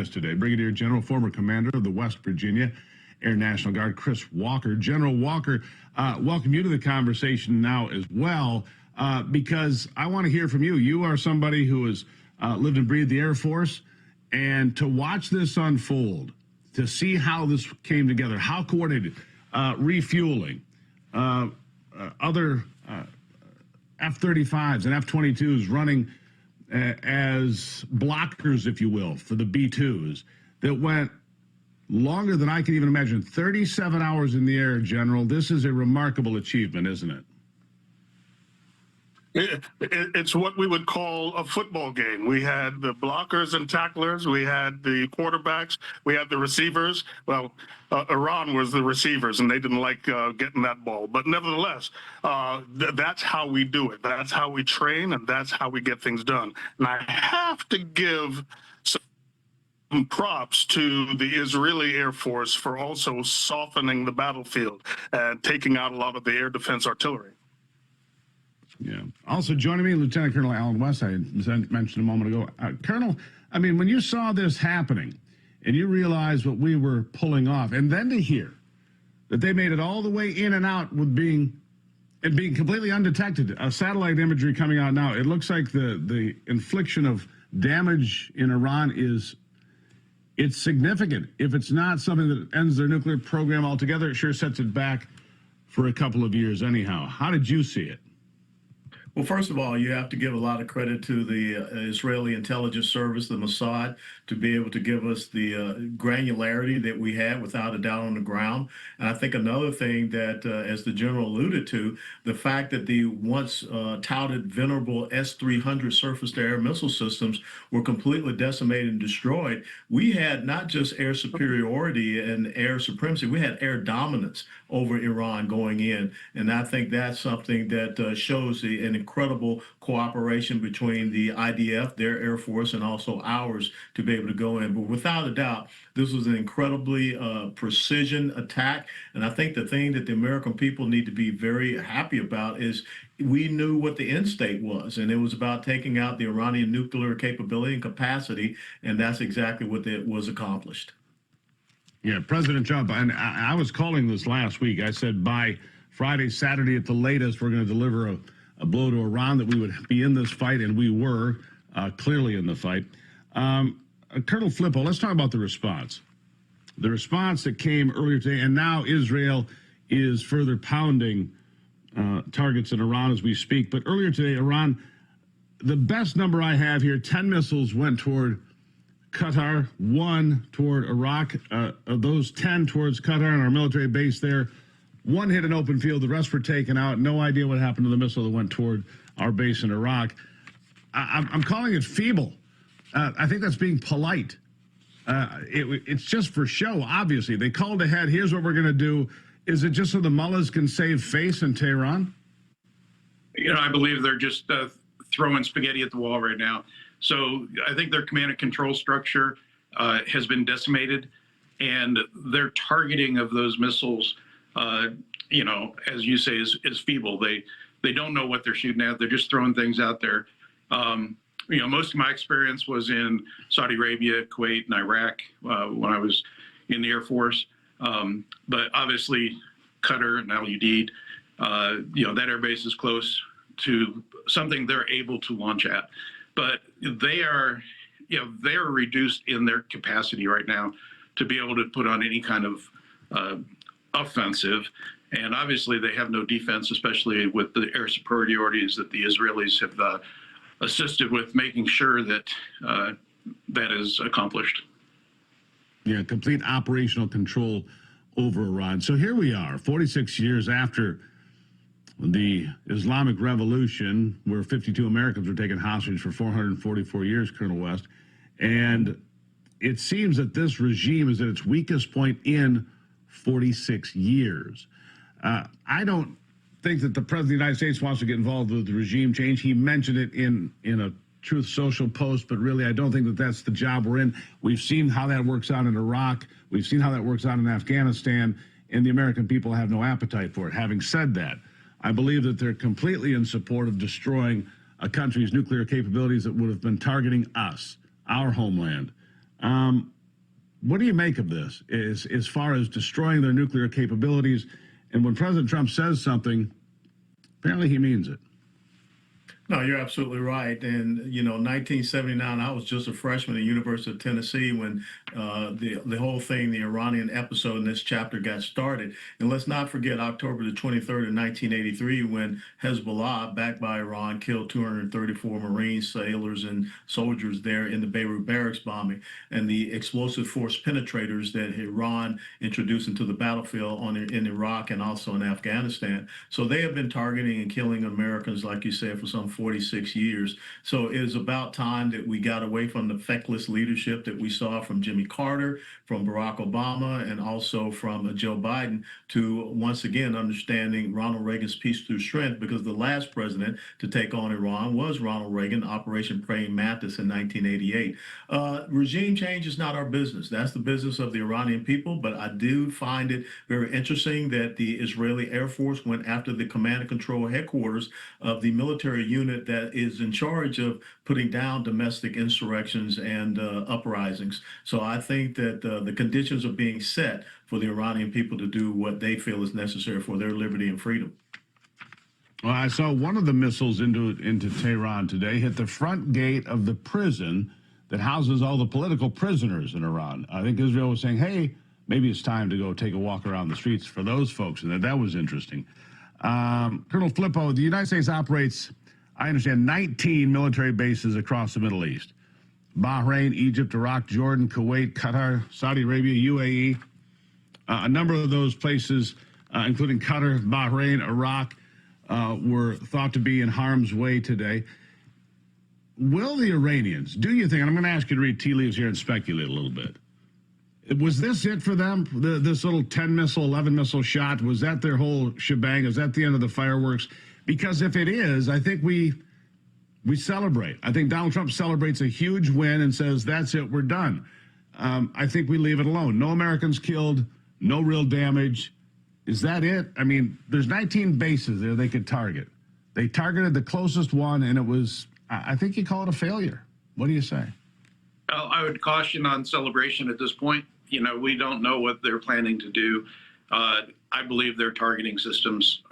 us today. Brigadier General, former commander of the West Virginia Air National Guard, Chris Walker. General Walker, welcome you to the conversation now as well, because I want to hear from you. You are somebody who has lived and breathed the Air Force, and to watch this unfold, to see how this came together, how coordinated, refueling, other F-35s and F-22s running as blockers, if you will, for the B-2s that went longer than I can even imagine. 37 hours in the air, General. This is a remarkable achievement, isn't it? It's what we would call a football game. We had the blockers and tacklers. We had the quarterbacks. We had the receivers. Well, Iran was the receivers, and they didn't like getting that ball. But nevertheless, that's how we do it. That's how we train, and that's how we get things done. And I have to give some props to the Israeli Air Force for also softening the battlefield and taking out a lot of the air defense artillery. Yeah. Also joining me, Lieutenant Colonel Alan West, I mentioned a moment ago. Colonel, I mean, when you saw this happening and you realized what we were pulling off, and then to hear that they made it all the way in and out with being completely undetected, satellite imagery coming out now, it looks like the infliction of damage in Iran it's significant. If it's not something that ends their nuclear program altogether, it sure sets it back for a couple of years anyhow. How did you see it? Well, first of all, you have to give a lot of credit to the Israeli intelligence service, the Mossad, to be able to give us the granularity that we had without a doubt on the ground. And I think another thing that, as the general alluded to, the fact that the once touted venerable S-300 surface-to-air missile systems were completely decimated and destroyed. We had not just air superiority and air supremacy, we had air dominance over Iran going in. And I think that's something that shows an incredible cooperation between the IDF, their Air Force, and also ours to be able to go in. But without a doubt, this was an incredibly precision attack. And I think the thing that the American people need to be very happy about is we knew what the end state was, and it was about taking out the Iranian nuclear capability and capacity, and that's exactly what was accomplished. Yeah, President Trump, and I was calling this last week. I said by Friday, Saturday at the latest, we're going to deliver a blow to Iran, that we would be in this fight, and we were clearly in the fight. Colonel Flippo, let's talk about the response. The response that came earlier today, and now Israel is further pounding targets in Iran as we speak. But earlier today, Iran, the best number I have here, 10 missiles went toward Qatar, 1 toward Iraq. Of those 10 towards Qatar and our military base there, 1 hit an open field, the rest were taken out. No idea what happened to the missile that went toward our base in Iraq. I'm calling it feeble. I think that's being polite. It's just for show, obviously. They called ahead, here's what we're going to do. Is it just so the mullahs can save face in Tehran? You know, I believe they're just throwing spaghetti at the wall right now. So I think their command and control structure has been decimated, and their targeting of those missiles, you know, as you say, is feeble. They don't know what they're shooting at. They're just throwing things out there. You know, most of my experience was in Saudi Arabia, Kuwait, and Iraq when I was in the Air Force. But obviously, Qatar and Al-Udeid, you know, that air base is close to something they're able to launch at. But they are, you know, they are reduced in their capacity right now to be able to put on any kind of offensive. And obviously, they have no defense, especially with the air superiorities that the Israelis have assisted with making sure that that is accomplished. Yeah, complete operational control over Iran. So here we are, 46 years after the Islamic Revolution, where 52 Americans were taken hostage for 444 years, Colonel West. And it seems that this regime is at its weakest point in 46 years. I don't think that the President of the United States wants to get involved with the regime change. He mentioned it in a Truth Social post, but really I don't think that that's the job we're in. We've seen how that works out in Iraq. We've seen how that works out in Afghanistan, and the American people have no appetite for it. Having said that, I believe that they're completely in support of destroying a country's nuclear capabilities that would have been targeting us, our homeland. what do you make of this as far as destroying their nuclear capabilities? And when President Trump says something, apparently he means it. No, you're absolutely right. And 1979, I was just a freshman at the University of Tennessee when the whole thing, the Iranian episode in this chapter, got started. And let's not forget October the 23rd of 1983, when Hezbollah, backed by Iran, killed 234 Marines, sailors, and soldiers there in the Beirut barracks bombing, and the explosive force penetrators that Iran introduced into the battlefield in Iraq and also in Afghanistan. So they have been targeting and killing Americans, like you said, for some 46 years. So it is about time that we got away from the feckless leadership that we saw from Jimmy Carter, from Barack Obama, and also from Joe Biden, to once again understanding Ronald Reagan's peace through strength, because the last president to take on Iran was Ronald Reagan, Operation Praying Mantis in 1988. Regime change is not our business. That's the business of the Iranian people, but I do find it very interesting that the Israeli Air Force went after the command and control headquarters of the military unit that is in charge of putting down domestic insurrections and uprisings. So I think that the conditions are being set for the Iranian people to do what they feel is necessary for their liberty and freedom. Well, I saw one of the missiles into Tehran today hit the front gate of the prison that houses all the political prisoners in Iran. I think Israel was saying, hey, maybe it's time to go take a walk around the streets for those folks, and that was interesting. Colonel Flippo, the United States operates, I understand, 19 military bases across the Middle East. Bahrain, Egypt, Iraq, Jordan, Kuwait, Qatar, Saudi Arabia, UAE. A number of those places, including Qatar, Bahrain, Iraq, were thought to be in harm's way today. Will the Iranians, do you think, and I'm going to ask you to read tea leaves here and speculate a little bit, was this it for them? This little 10 missile, 11 missile shot, was that their whole shebang? Is that the end of the fireworks? Because if it is, I think we celebrate. I think Donald Trump celebrates a huge win and says, that's it, we're done. I think we leave it alone. No Americans killed, no real damage. Is that it? I mean, there's 19 bases there they could target. They targeted the closest one, and it was, I think you call it a failure. What do you say? Well, I would caution on celebration at this point. We don't know what they're planning to do. I believe their targeting systems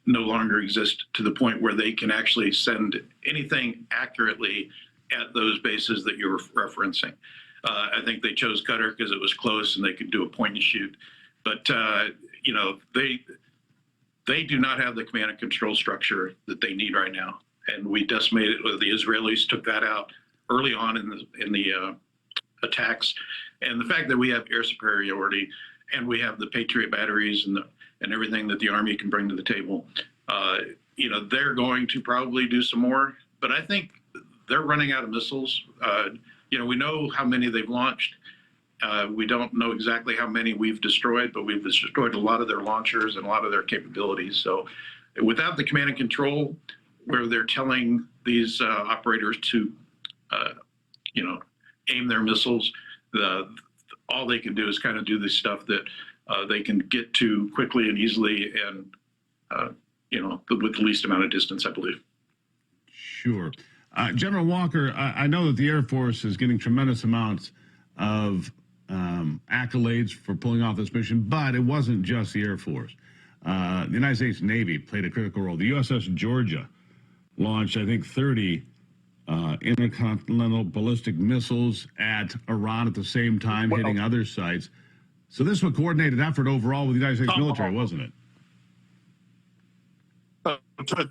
no longer exist to the point where they can actually send anything accurately at those bases that you're referencing. I think they chose Qatar because it was close and they could do a point and shoot. But, they do not have the command and control structure that they need right now. And we decimated, the Israelis took that out early on in the attacks. And the fact that we have air superiority and we have the Patriot batteries and everything that the Army can bring to the table, they're going to probably do some more. But I think they're running out of missiles. We know how many they've launched. We don't know exactly how many we've destroyed, but we've destroyed a lot of their launchers and a lot of their capabilities. So without the command and control, where they're telling these operators to, aim their missiles, all they can do is kind of do the stuff that they can get to quickly and easily and, with the least amount of distance, I believe. Sure. General Walker, I know that the Air Force is getting tremendous amounts of accolades for pulling off this mission, but it wasn't just the Air Force. The United States Navy played a critical role. The USS Georgia launched, I think, 30 intercontinental ballistic missiles at Iran at the same time, hitting other sites. So this was a coordinated effort overall with the United States military, wasn't it?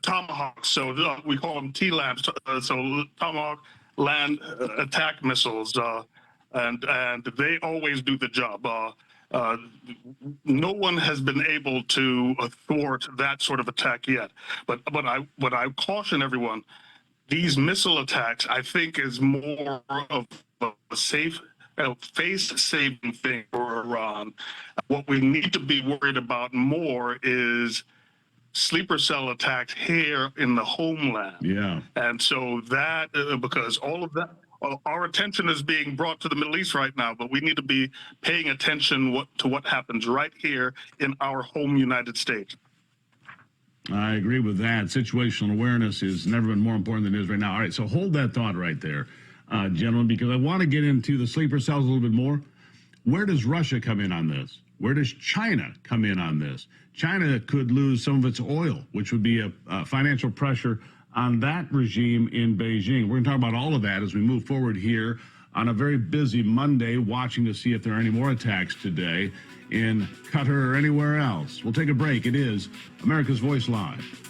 Tomahawk, so we call them T-LAMs, so Tomahawk land attack missiles, and they always do the job. No one has been able to thwart that sort of attack yet. But I caution everyone, these missile attacks, I think, is more of a face-saving thing for Iran. What we need to be worried about more is sleeper cell attacks here in the homeland. Yeah. And so that, because all of that, our attention is being brought to the Middle East right now, but we need to be paying attention to what happens right here in our home United States. I agree with that. Situational awareness has never been more important than it is right now. All right, so hold that thought right there, gentlemen, because I want to get into the sleeper cells a little bit more. Where does Russia come in on this? Where does China come in on this? China could lose some of its oil, which would be a financial pressure on that regime in Beijing. We're going to talk about all of that as we move forward here on a very busy Monday, watching to see if there are any more attacks today in Qatar or anywhere else. We'll take a break. It is America's Voice Live.